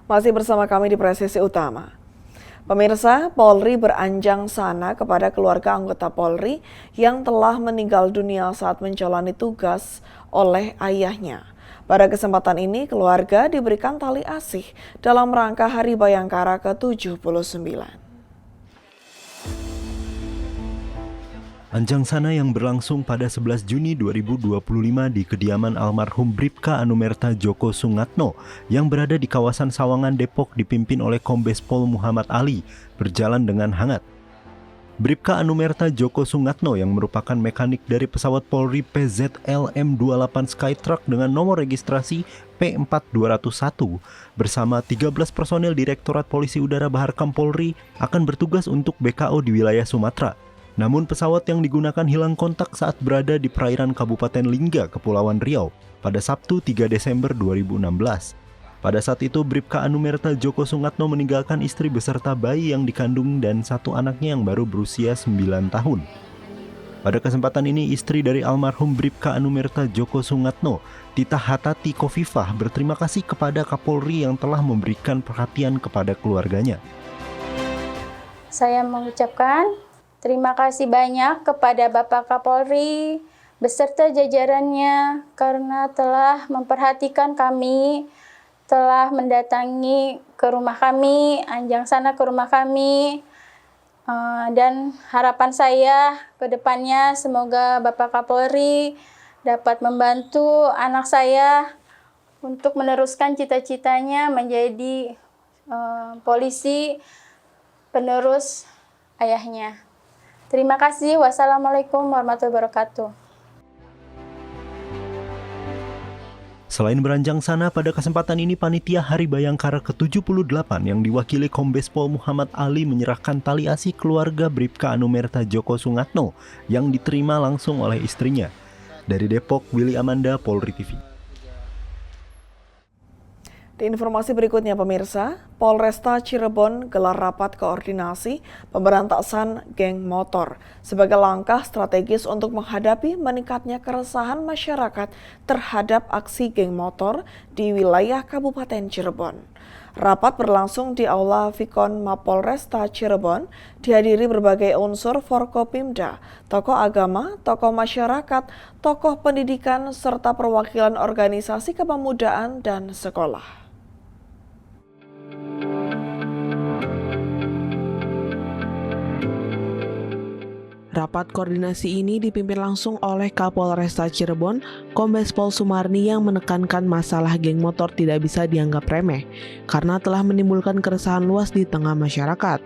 Masih bersama kami di Presisi Utama. Pemirsa, Polri beranjang sana kepada keluarga anggota Polri yang telah meninggal dunia saat menjalani tugas oleh ayahnya. Pada kesempatan ini, keluarga diberikan tali asih dalam rangka Hari Bayangkara ke-79. Anjang sana yang berlangsung pada 11 Juni 2025 di kediaman almarhum Bribka Anumerta Djoko Sungatno yang berada di kawasan Sawangan, Depok dipimpin oleh Kombes Pol Muhammad Ali berjalan dengan hangat. Bribka Anumerta Djoko Sungatno yang merupakan mekanik dari pesawat Polri PZLM-28 Skytruck dengan nomor registrasi P4201 bersama 13 personel Direktorat Polisi Udara Baharkam Polri akan bertugas untuk BKO di wilayah Sumatera. Namun pesawat yang digunakan hilang kontak saat berada di perairan Kabupaten Lingga, Kepulauan Riau pada Sabtu 3 Desember 2016. Pada saat itu Bribka Anumerta Djoko Sungatno meninggalkan istri beserta bayi yang dikandung dan satu anaknya yang baru berusia 9 tahun. Pada kesempatan ini istri dari almarhum Bribka Anumerta Djoko Sungatno, Tita Hatati Kofifah, berterima kasih kepada Kapolri yang telah memberikan perhatian kepada keluarganya. Saya mengucapkan terima kasih banyak kepada Bapak Kapolri beserta jajarannya karena telah memperhatikan kami, telah mendatangi ke rumah kami, anjang sana ke rumah kami, dan harapan saya ke depannya semoga Bapak Kapolri dapat membantu anak saya untuk meneruskan cita-citanya menjadi polisi penerus ayahnya. Terima kasih. Wassalamualaikum warahmatullahi wabarakatuh. Selain beranjang sana, pada kesempatan ini panitia Hari Bayangkara ke-78 yang diwakili Kombes Pol Muhammad Ali menyerahkan tali asih keluarga Bribka Anumerta Djoko Sungatno yang diterima langsung oleh istrinya. Dari Depok, Willy Amanda, Polri TV. Di informasi berikutnya pemirsa, Polresta Cirebon gelar rapat koordinasi pemberantasan geng motor sebagai langkah strategis untuk menghadapi meningkatnya keresahan masyarakat terhadap aksi geng motor di wilayah Kabupaten Cirebon. Rapat berlangsung di Aula Vikon Mapolresta Cirebon, dihadiri berbagai unsur Forkopimda, tokoh agama, tokoh masyarakat, tokoh pendidikan, serta perwakilan organisasi kepemudaan dan sekolah. Rapat koordinasi ini dipimpin langsung oleh Kapolresta Cirebon, Kombes Pol Sumarni yang menekankan masalah geng motor tidak bisa dianggap remeh karena telah menimbulkan keresahan luas di tengah masyarakat.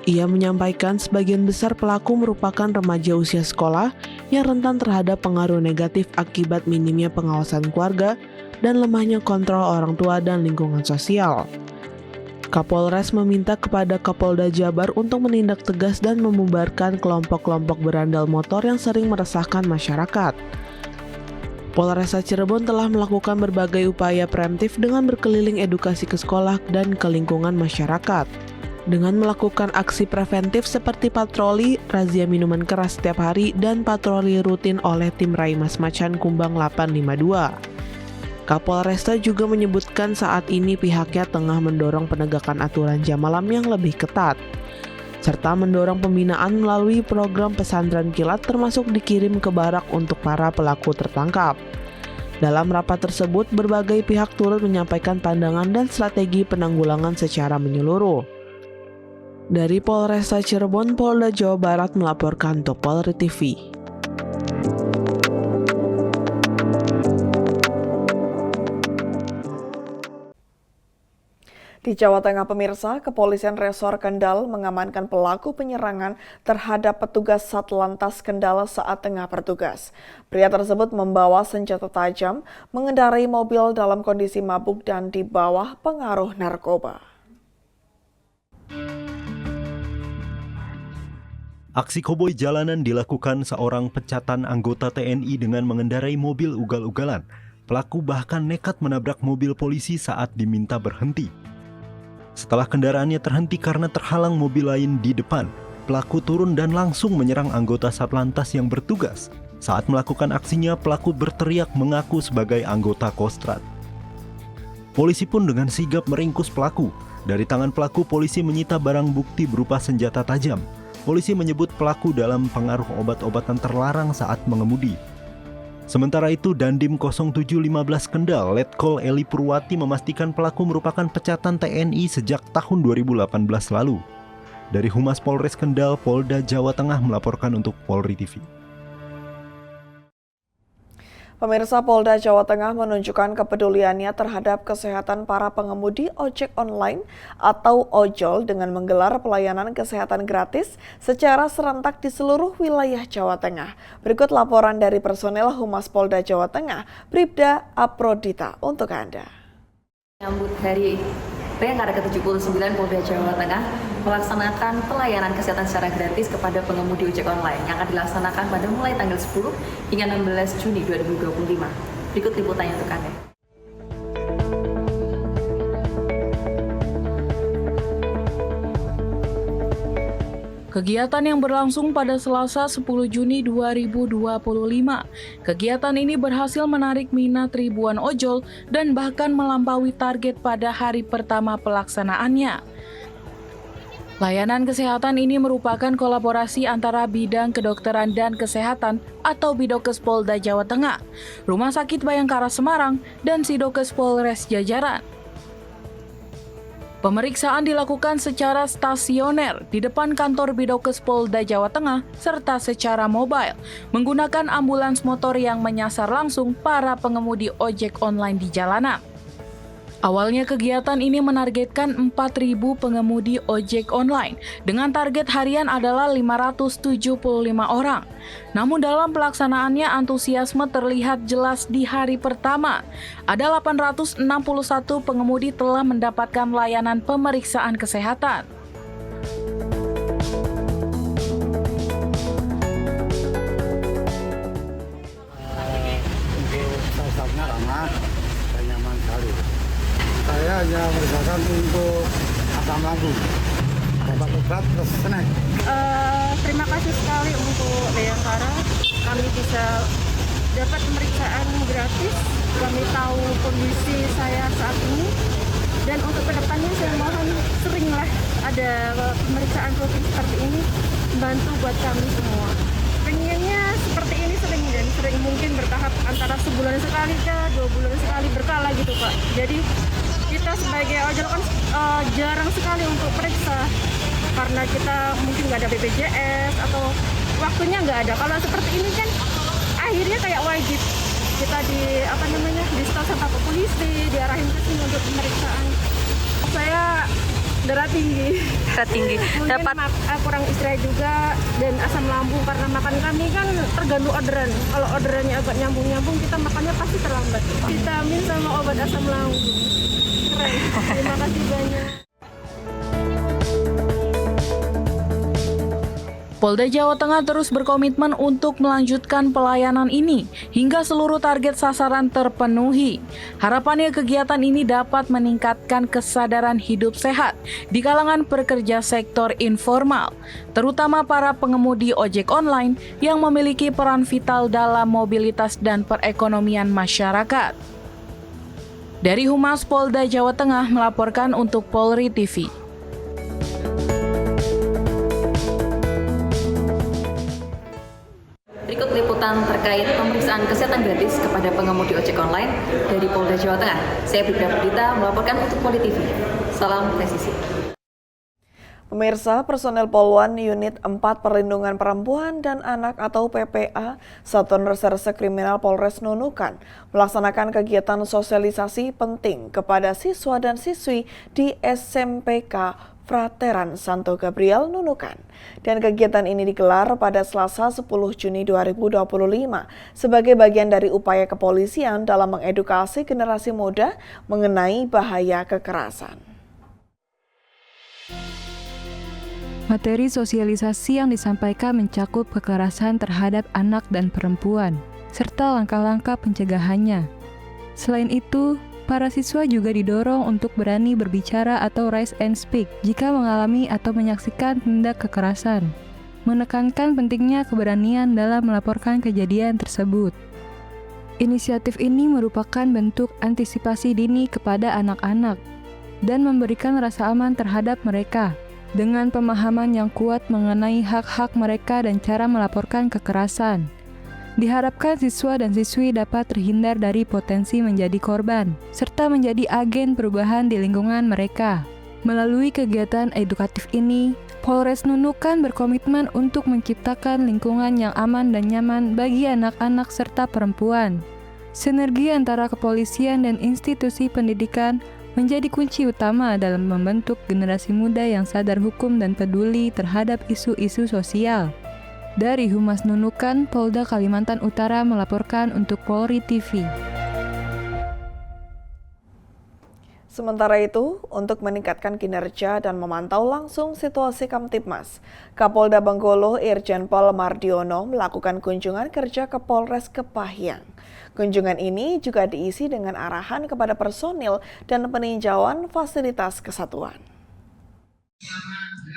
Ia menyampaikan sebagian besar pelaku merupakan remaja usia sekolah yang rentan terhadap pengaruh negatif akibat minimnya pengawasan keluarga dan lemahnya kontrol orang tua dan lingkungan sosial. Kapolres meminta kepada Kapolda Jabar untuk menindak tegas dan membubarkan kelompok-kelompok berandal motor yang sering meresahkan masyarakat. Polresta Cirebon telah melakukan berbagai upaya preemptif dengan berkeliling edukasi ke sekolah dan ke lingkungan masyarakat. Dengan melakukan aksi preventif seperti patroli, razia minuman keras setiap hari, dan patroli rutin oleh tim Raimas Macan Kumbang 852. Kapolresta juga menyebutkan saat ini pihaknya tengah mendorong penegakan aturan jam malam yang lebih ketat, serta mendorong pembinaan melalui program pesantren kilat termasuk dikirim ke barak untuk para pelaku tertangkap. Dalam rapat tersebut, berbagai pihak turut menyampaikan pandangan dan strategi penanggulangan secara menyeluruh. Dari Polresta Cirebon, Polda Jawa Barat melaporkan untuk Polri TV. Di Jawa Tengah pemirsa, Kepolisian Resor Kendal mengamankan pelaku penyerangan terhadap petugas Satlantas Kendal saat tengah bertugas. Pria tersebut membawa senjata tajam, mengendarai mobil dalam kondisi mabuk dan di bawah pengaruh narkoba. Aksi koboi jalanan dilakukan seorang pecatan anggota TNI dengan mengendarai mobil ugal-ugalan. Pelaku bahkan nekat menabrak mobil polisi saat diminta berhenti. Setelah kendaraannya terhenti karena terhalang mobil lain di depan, pelaku turun dan langsung menyerang anggota Satlantas yang bertugas. Saat melakukan aksinya, pelaku berteriak mengaku sebagai anggota Kostrad. Polisi pun dengan sigap meringkus pelaku. Dari tangan pelaku, polisi menyita barang bukti berupa senjata tajam. Polisi menyebut pelaku dalam pengaruh obat-obatan terlarang saat mengemudi. Sementara itu, Dandim 0715 Kendal, Letkol Eli Purwati memastikan pelaku merupakan pecatan TNI sejak tahun 2018 lalu. Dari Humas Polres Kendal, Polda Jawa Tengah melaporkan untuk Polri TV. Pemirsa, Polda Jawa Tengah menunjukkan kepeduliannya terhadap kesehatan para pengemudi ojek online atau ojol dengan menggelar pelayanan kesehatan gratis secara serentak di seluruh wilayah Jawa Tengah. Berikut laporan dari personel Humas Polda Jawa Tengah, Bribda Aprodita untuk Anda. Menyambut Hari Bayangkara ke-79, Polda Jawa Tengah melaksanakan pelayanan kesehatan secara gratis kepada pengemudi ojek online yang akan dilaksanakan pada mulai tanggal 10 hingga 16 Juni 2025. Berikut liputannya untuk Anda. Kegiatan yang berlangsung pada Selasa 10 Juni 2025. Kegiatan ini berhasil menarik minat ribuan ojol dan bahkan melampaui target pada hari pertama pelaksanaannya. Layanan kesehatan ini merupakan kolaborasi antara Bidang Kedokteran dan Kesehatan atau Bidokes Polda Jawa Tengah, Rumah Sakit Bayangkara Semarang, dan Sidokes Polres Jajaran. Pemeriksaan dilakukan secara stasioner di depan kantor Bidokes Polda Jawa Tengah serta secara mobile menggunakan ambulans motor yang menyasar langsung para pengemudi ojek online di jalanan. Awalnya kegiatan ini menargetkan 4.000 pengemudi ojek online dengan target harian adalah 575 orang. Namun dalam pelaksanaannya antusiasme terlihat jelas di hari pertama. Ada 861 pengemudi telah mendapatkan layanan pemeriksaan kesehatan. Untuk stafnya ramah dan nyaman sekali. Saya hanya memeriksakan untuk asam lambung, obat obat plus snack. Terima kasih sekali untuk Bayangkara. Kami bisa dapat pemeriksaan gratis. Kami tahu kondisi saya saat ini. Dan untuk kedepannya saya mohon seringlah ada pemeriksaan rutin seperti ini, membantu buat kami semua. Pengennya seperti ini sering dan sering mungkin bertahap antara sebulan sekali ke 2 bulan sekali berkala gitu Pak. Jadi kita sebagai ojol kan jarang sekali untuk periksa karena kita mungkin nggak ada BPJS atau waktunya nggak ada. Kalau seperti ini kan akhirnya kayak wajib kita di staf sama polisi diarahin ke sini untuk pemeriksaan. Saya darah tinggi. Mungkin Dapat kurang istirahat juga dan asam lambung karena makan kami kan tergantung orderan. Kalau orderannya agak nyambung kita makannya pasti terlambat. Vitamin sama obat asam lambung. Keren. Terima kasih banyak. Polda Jawa Tengah terus berkomitmen untuk melanjutkan pelayanan ini hingga seluruh target sasaran terpenuhi. Harapannya kegiatan ini dapat meningkatkan kesadaran hidup sehat di kalangan pekerja sektor informal, terutama para pengemudi ojek online yang memiliki peran vital dalam mobilitas dan perekonomian masyarakat. Dari Humas Polda Jawa Tengah melaporkan untuk Polri TV. berikut liputan terkait pemeriksaan kesehatan gratis kepada pengemudi ojek online dari Polda Jawa Tengah. Saya Bribda Aprodita melaporkan untuk Polri TV. Salam presisi. Pemirsa, personel Polwan Unit 4 Perlindungan Perempuan dan Anak atau PPA Satuan Reserse Kriminal Polres Nunukan melaksanakan kegiatan sosialisasi penting kepada siswa dan siswi di SMPK Frateran Santo Gabriel Nunukan. Dan kegiatan ini digelar pada Selasa 10 Juni 2025 sebagai bagian dari upaya kepolisian dalam mengedukasi generasi muda mengenai bahaya kekerasan. Materi sosialisasi yang disampaikan mencakup kekerasan terhadap anak dan perempuan, serta langkah-langkah pencegahannya. Selain itu, para siswa juga didorong untuk berani berbicara atau rise and speak jika mengalami atau menyaksikan tindak kekerasan, menekankan pentingnya keberanian dalam melaporkan kejadian tersebut. Inisiatif ini merupakan bentuk antisipasi dini kepada anak-anak dan memberikan rasa aman terhadap mereka dengan pemahaman yang kuat mengenai hak-hak mereka dan cara melaporkan kekerasan. Diharapkan siswa dan siswi dapat terhindar dari potensi menjadi korban, serta menjadi agen perubahan di lingkungan mereka. Melalui kegiatan edukatif ini, Polres Nunukan berkomitmen untuk menciptakan lingkungan yang aman dan nyaman bagi anak-anak serta perempuan. Sinergi antara kepolisian dan institusi pendidikan menjadi kunci utama dalam membentuk generasi muda yang sadar hukum dan peduli terhadap isu-isu sosial. Dari Humas Nunukan, Polda Kalimantan Utara melaporkan untuk Polri TV. Sementara itu, untuk meningkatkan kinerja dan memantau langsung situasi Kamtibmas, Kapolda Bengkulu Irjen Pol Mardiono melakukan kunjungan kerja ke Polres Kepahyang. Kunjungan ini juga diisi dengan arahan kepada personil dan peninjauan fasilitas kesatuan.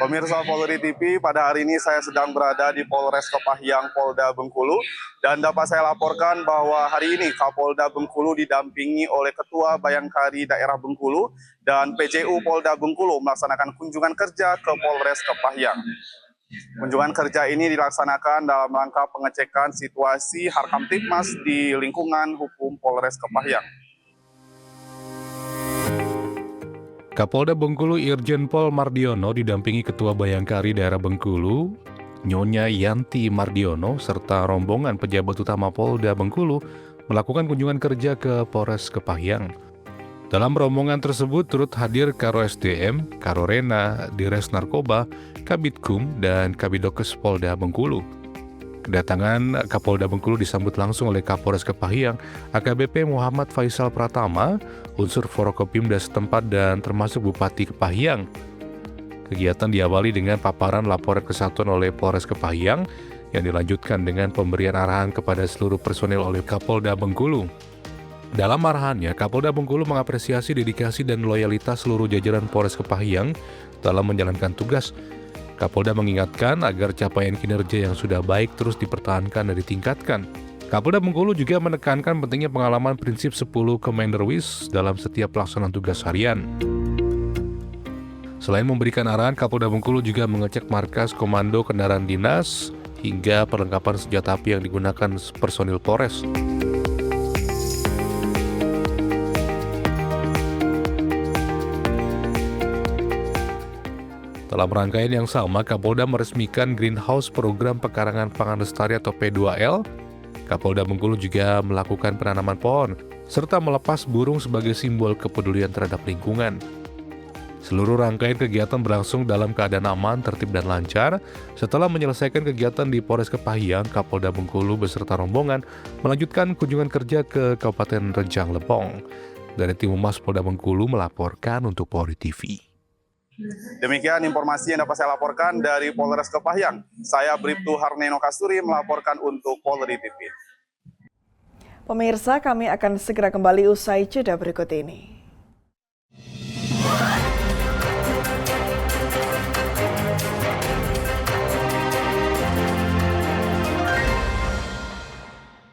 Pemirsa Polri TV, pada hari ini saya sedang berada di Polres Kepahyang, Polda Bengkulu, dan dapat saya laporkan bahwa hari ini Kapolda Bengkulu didampingi oleh Ketua Bayangkari Daerah Bengkulu dan PJU Polda Bengkulu melaksanakan kunjungan kerja ke Polres Kepahyang. Kunjungan kerja ini dilaksanakan dalam rangka pengecekan situasi Harkamtibmas di lingkungan hukum Polres Kepahyang. Kapolda Bengkulu Irjen Pol Mardiono didampingi Ketua Bayangkari Daerah Bengkulu, Nyonya Yanti Mardiono, serta rombongan pejabat utama Polda Bengkulu melakukan kunjungan kerja ke Polres Kepahyang. Dalam rombongan tersebut turut hadir Karo SDM, Karo Rena, Dires Narkoba, Kabitkum, dan Kabidokes Polda Bengkulu. Kedatangan Kapolda Bengkulu disambut langsung oleh Kapolres Kepahyang, AKBP Muhammad Faisal Pratama, unsur Forkopimda setempat dan termasuk Bupati Kepahyang. Kegiatan diawali dengan paparan laporan kesatuan oleh Polres Kepahyang yang dilanjutkan dengan pemberian arahan kepada seluruh personel oleh Kapolda Bengkulu. Dalam arahannya, Kapolda Bengkulu mengapresiasi dedikasi dan loyalitas seluruh jajaran Polres Kepahyang dalam menjalankan tugas. Kapolda mengingatkan agar capaian kinerja yang sudah baik terus dipertahankan dan ditingkatkan. Kapolda Bengkulu juga menekankan pentingnya pengalaman prinsip 10 Commander Wish dalam setiap pelaksanaan tugas harian. Selain memberikan arahan, Kapolda Bengkulu juga mengecek markas komando kendaraan dinas hingga perlengkapan senjata api yang digunakan personil Polres. Dalam rangkaian yang sama, Kapolda meresmikan Greenhouse Program Pekarangan Pangan Lestari atau P2L. Kapolda Bengkulu juga melakukan penanaman pohon, serta melepas burung sebagai simbol kepedulian terhadap lingkungan. Seluruh rangkaian kegiatan berlangsung dalam keadaan aman, tertib, dan lancar. Setelah menyelesaikan kegiatan di Polres Kepahyang, Kapolda Bengkulu beserta rombongan melanjutkan kunjungan kerja ke Kabupaten Rejang Lebong. Dari tim Humas Polda Bengkulu melaporkan untuk Polri TV. Demikian informasi yang dapat saya laporkan dari Polres Kepahyang. Saya Bribtu Harneno Kasturi melaporkan untuk Polri TV. Pemirsa, kami akan segera kembali usai jeda berikut ini.